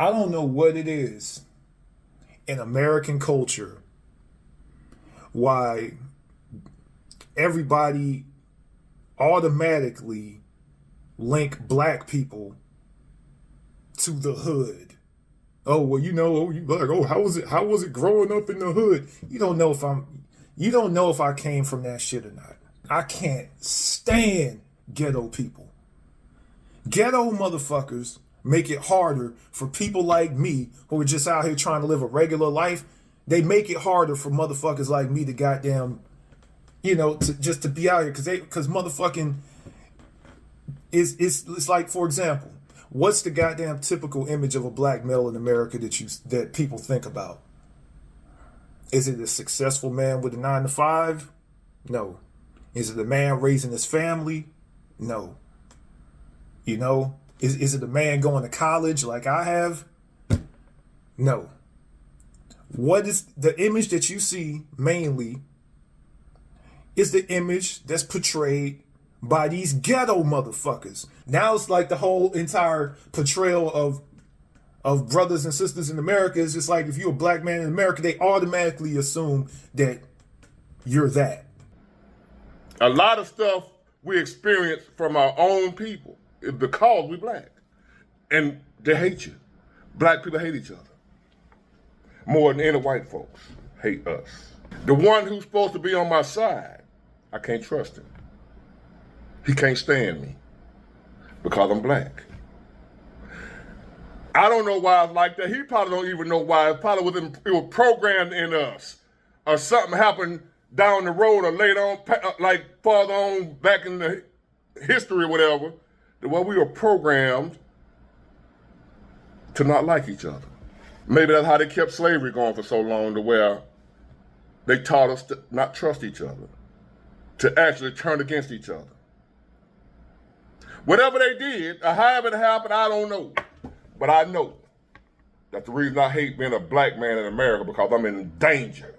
I don't know what it is in American culture why everybody automatically link black people to the hood. Oh well, you like, oh, how was it growing up in the hood? You don't know if I came from that shit or not. I can't stand ghetto people. Ghetto motherfuckers make it harder for people like me who are just out here trying to live a regular life. They make it harder for motherfuckers like me to goddamn, to be out here because motherfucking it's like, for example, what's the goddamn typical image of a black male in America that people think about? Is it a successful man with a 9 to 5? No. Is it a man raising his family? No. Is it a man going to college like I have? No. What is the image that you see mainly is the image that's portrayed by these ghetto motherfuckers. Now it's like the whole entire portrayal of brothers and sisters in America is just like, if you're a black man in America, they automatically assume that you're that. A lot of stuff we experience from our own people is because we black. And they hate you. Black people hate each other more than any white folks hate us. The one who's supposed to be on my side, I can't trust him. He can't stand me because I'm black. I don't know why it's like that. He probably don't even know why. It probably it was programmed in us, or something happened down the road or later on, like farther on back in the history or whatever, the way we were programmed to not like each other. Maybe that's how they kept slavery going for so long, to where they taught us to not trust each other, to actually turn against each other. Whatever they did, or however it happened, I don't know. But I know that's the reason I hate being a black man in America, because I'm in danger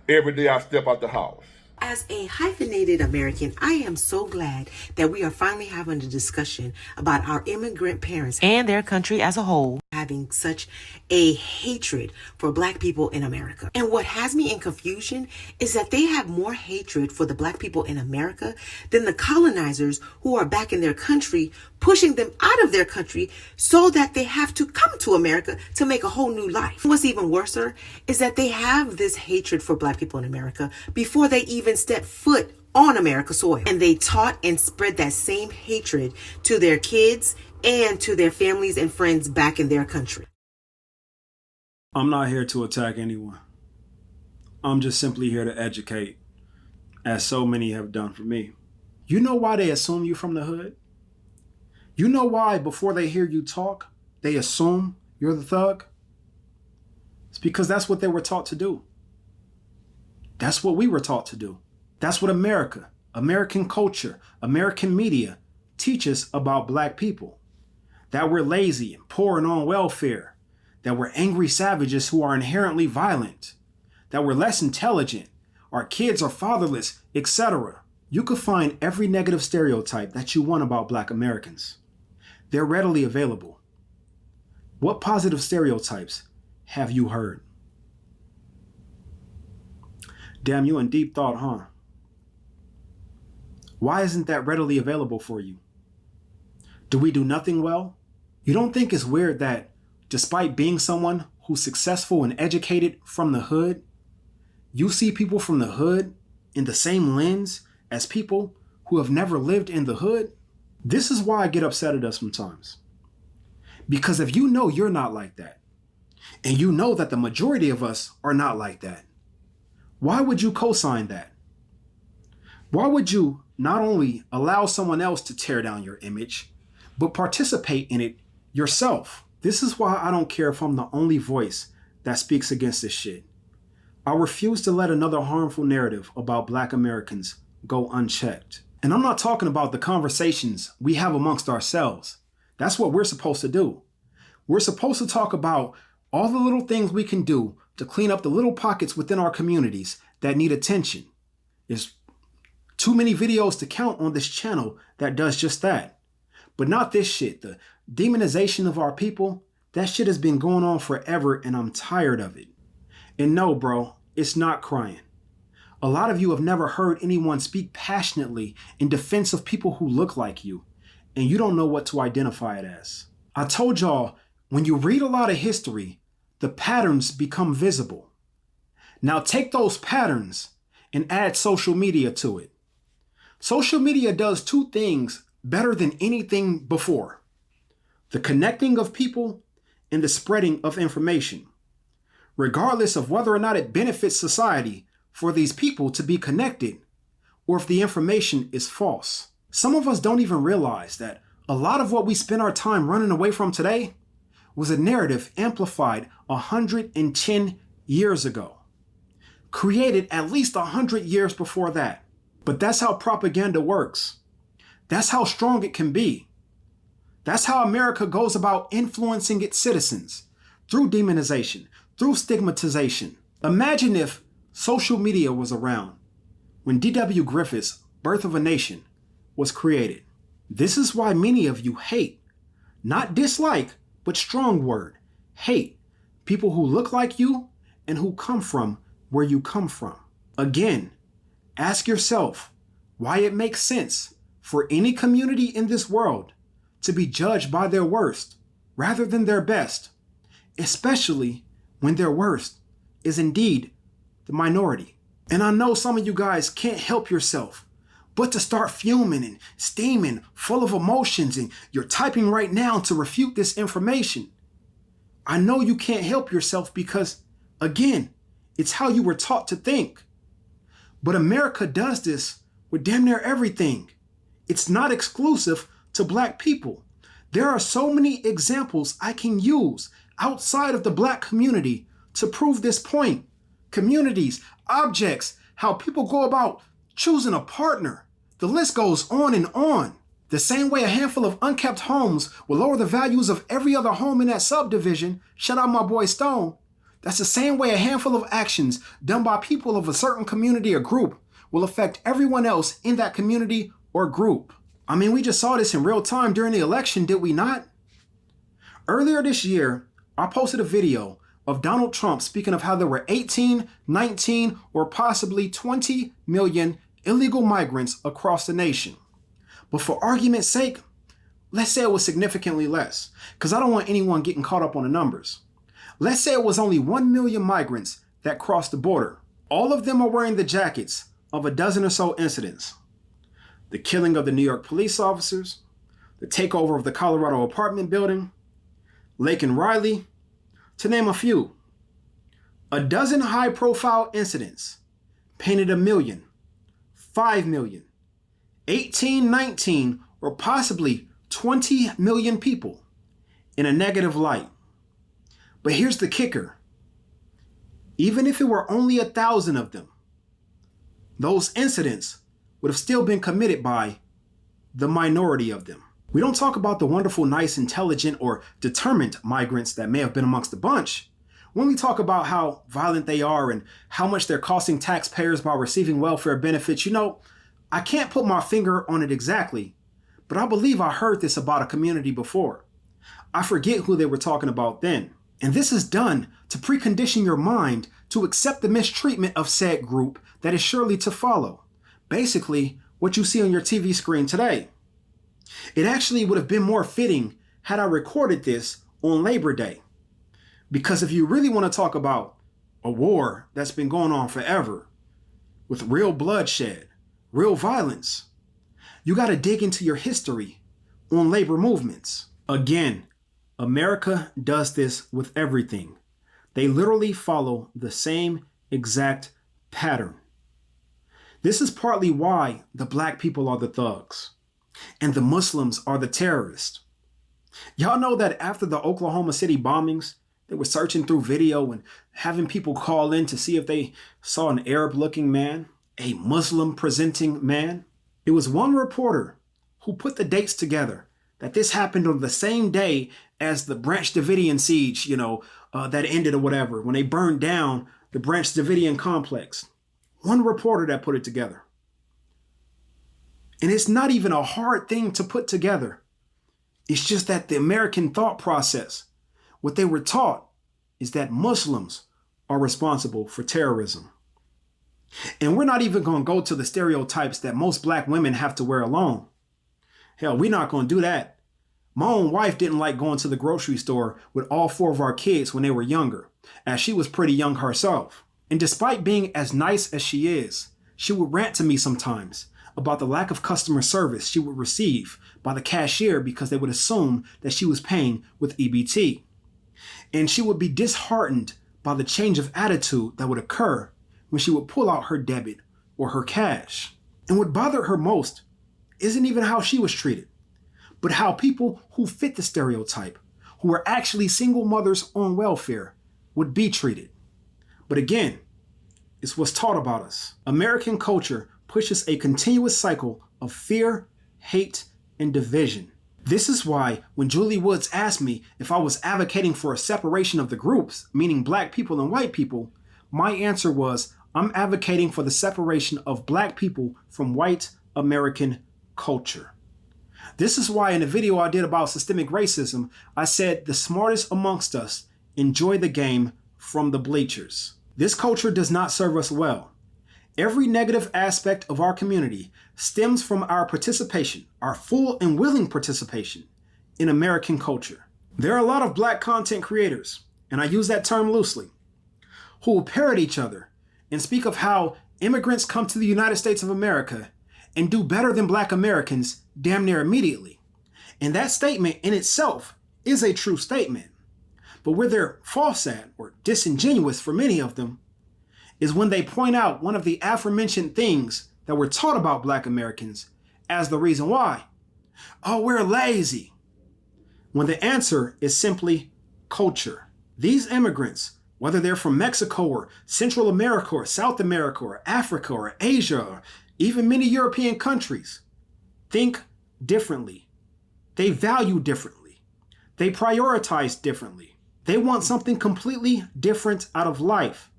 every day I step out the house. As a hyphenated American, I am so glad that we are finally having a discussion about our immigrant parents and their country as a whole having such a hatred for black people in America. And what has me in confusion is that they have more hatred for the black people in America than the colonizers who are back in their country, pushing them out of their country so that they have to come to America to make a whole new life. What's even worse is that they have this hatred for black people in America before they even step foot on America's soil. And they taught and spread that same hatred to their kids and to their families and friends back in their country. I'm not here to attack anyone. I'm just simply here to educate, as so many have done for me. You know why they assume you from the hood? You know why before they hear you talk, they assume you're the thug? It's because that's what they were taught to do. That's what we were taught to do. That's what America, American culture, American media teaches about black people. That we're lazy and poor and on welfare. That we're angry savages who are inherently violent. That we're less intelligent. Our kids are fatherless, etc. You could find every negative stereotype that you want about black Americans. They're readily available. What positive stereotypes have you heard? Damn, you in deep thought, huh? Why isn't that readily available for you? Do we do nothing well? You don't think it's weird that despite being someone who's successful and educated from the hood, you see people from the hood in the same lens as people who have never lived in the hood? This is why I get upset at us sometimes. Because if you know you're not like that, and you know that the majority of us are not like that, why would you co-sign that? Why would you not only allow someone else to tear down your image, but participate in it yourself? This is why I don't care if I'm the only voice that speaks against this shit. I refuse to let another harmful narrative about black Americans go unchecked. And I'm not talking about the conversations we have amongst ourselves. That's what we're supposed to do. We're supposed to talk about all the little things we can do to clean up the little pockets within our communities that need attention. There's too many videos to count on this channel that does just that. But not this shit, the demonization of our people, That shit has been going on forever and I'm tired of it. And no, bro, it's not crying. A lot of you have never heard anyone speak passionately in defense of people who look like you, and you don't know what to identify it as. I told y'all, when you read a lot of history, the patterns become visible. Now take those patterns and add social media to it. Social media does two things better than anything before: the connecting of people and the spreading of information, regardless of whether or not it benefits society for these people to be connected or if the information is false. Some of us don't even realize that a lot of what we spend our time running away from today was a narrative amplified 110 years ago, created at least 100 years before that. But that's how propaganda works. That's how strong it can be. That's how America goes about influencing its citizens, through demonization, through stigmatization. Imagine if social media was around when D.W. Griffith's Birth of a Nation was created. This is why many of you hate, not dislike, but strong word, hate people who look like you and who come from where you come from. Again, ask yourself why it makes sense for any community in this world to be judged by their worst rather than their best, especially when their worst is indeed the minority. And I know some of you guys can't help yourself but to start fuming and steaming, full of emotions, and you're typing right now to refute this information. I know you can't help yourself because, again, it's how you were taught to think. But America does this with damn near everything. It's not exclusive to Black people. There are so many examples I can use outside of the Black community to prove this point. Communities, objects, how people go about choosing a partner. The list goes on and on. The same way a handful of unkept homes will lower the values of every other home in that subdivision, shout out my boy Stone, that's the same way a handful of actions done by people of a certain community or group will affect everyone else in that community or group. I mean, we just saw this in real time during the election, did we not? Earlier this year, I posted a video of Donald Trump speaking of how there were 18, 19, or possibly 20 million illegal migrants across the nation. But for argument's sake, let's say it was significantly less, because I don't want anyone getting caught up on the numbers. Let's say it was only 1 million migrants that crossed the border. All of them are wearing the jackets of a dozen or so incidents. The killing of the New York police officers, the takeover of the Colorado apartment building, Laken Riley, to name a few. A dozen high-profile incidents painted 1 million, 5 million, 18, 19, or possibly 20 million people in a negative light. But here's the kicker. Even if it were only 1,000 of them, those incidents would have still been committed by the minority of them. We don't talk about the wonderful, nice, intelligent, or determined migrants that may have been amongst the bunch. When we talk about how violent they are and how much they're costing taxpayers by receiving welfare benefits, I can't put my finger on it exactly, but I believe I heard this about a community before. I forget who they were talking about then. And this is done to precondition your mind to accept the mistreatment of said group that is surely to follow. Basically, what you see on your TV screen today. It actually would have been more fitting had I recorded this on Labor Day. Because if you really want to talk about a war that's been going on forever, with real bloodshed, real violence, you got to dig into your history on labor movements. Again, America does this with everything. They literally follow the same exact pattern. This is partly why the Black people are the thugs and the Muslims are the terrorists. Y'all know that after the Oklahoma City bombings, they were searching through video and having people call in to see if they saw an Arab-looking man, a Muslim-presenting man. It was one reporter who put the dates together that this happened on the same day as the Branch Davidian siege, that ended or whatever, when they burned down the Branch Davidian complex. One reporter that put it together. And it's not even a hard thing to put together. It's just that the American thought process What they were taught is that Muslims are responsible for terrorism. And we're not even going to go to the stereotypes that most black women have to wear alone. Hell, we're not going to do that. My own wife didn't like going to the grocery store with all 4 of our kids when they were younger, as she was pretty young herself. And despite being as nice as she is, she would rant to me sometimes about the lack of customer service she would receive by the cashier because they would assume that she was paying with EBT. And she would be disheartened by the change of attitude that would occur when she would pull out her debit or her cash. And what bothered her most isn't even how she was treated, but how people who fit the stereotype, who were actually single mothers on welfare, would be treated. But again, it's what's taught about us. American culture pushes a continuous cycle of fear, hate, and division. This is why when Julie Woods asked me if I was advocating for a separation of the groups, meaning black people and white people, my answer was, I'm advocating for the separation of black people from white American culture. This is why in a video I did about systemic racism, I said the smartest amongst us enjoy the game from the bleachers. This culture does not serve us well. Every negative aspect of our community stems from our participation, our full and willing participation in American culture. There are a lot of black content creators, and I use that term loosely, who will parrot each other and speak of how immigrants come to the United States of America and do better than black Americans damn near immediately. And that statement in itself is a true statement. But where they're false at, or disingenuous for many of them, is when they point out one of the aforementioned things that were taught about black Americans as the reason why. Oh, we're lazy. When the answer is simply culture. These immigrants, whether they're from Mexico or Central America or South America or Africa or Asia or even many European countries, think differently. They value differently. They prioritize differently. They want something completely different out of life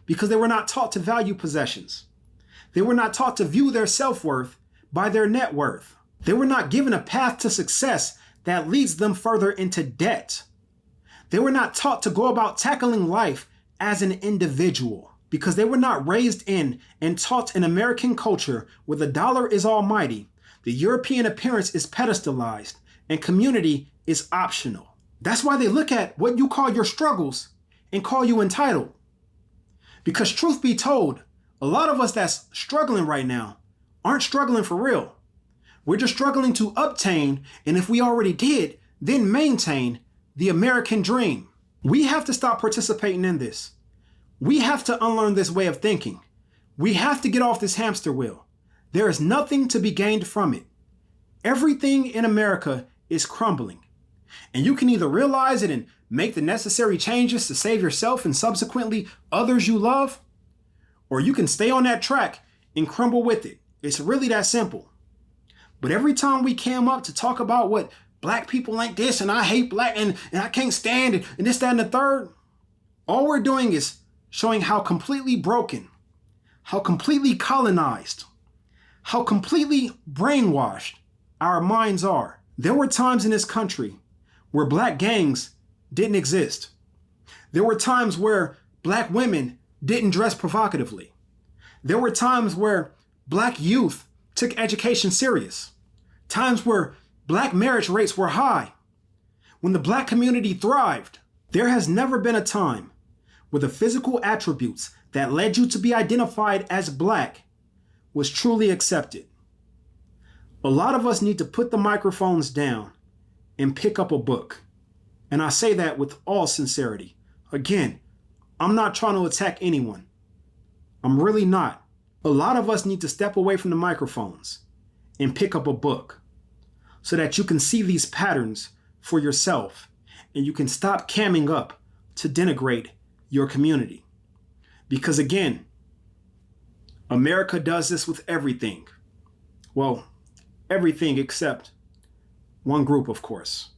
because they were not taught to value possessions. They were not taught to view their self-worth by their net worth. They were not given a path to success that leads them further into debt. They were not taught to go about tackling life as an individual because they were not raised in and taught in American culture where the dollar is almighty, the European appearance is pedestalized, and community is optional. That's why they look at what you call your struggles and call you entitled. Because truth be told, a lot of us that's struggling right now aren't struggling for real. We're just struggling to obtain, and if we already did, then maintain the American dream. We have to stop participating in this. We have to unlearn this way of thinking. We have to get off this hamster wheel. There is nothing to be gained from it. Everything in America is crumbling. And you can either realize it and make the necessary changes to save yourself and subsequently others you love, or you can stay on that track and crumble with it. It's really that simple. But every time we came up to talk about what black people ain't this and I hate black and I can't stand it and this, that, and the third, all we're doing is showing how completely broken, how completely colonized, how completely brainwashed our minds are. There were times in this country where black gangs didn't exist. There were times where black women didn't dress provocatively. There were times where black youth took education serious. Times where black marriage rates were high. When the black community thrived. There has never been a time where the physical attributes that led you to be identified as black was truly accepted. A lot of us need to put the microphones down and pick up a book. And I say that with all sincerity. Again, I'm not trying to attack anyone. I'm really not. A lot of us need to step away from the microphones and pick up a book so that you can see these patterns for yourself and you can stop camming up to denigrate your community. Because again, America does this with everything. Well, everything except one group, of course.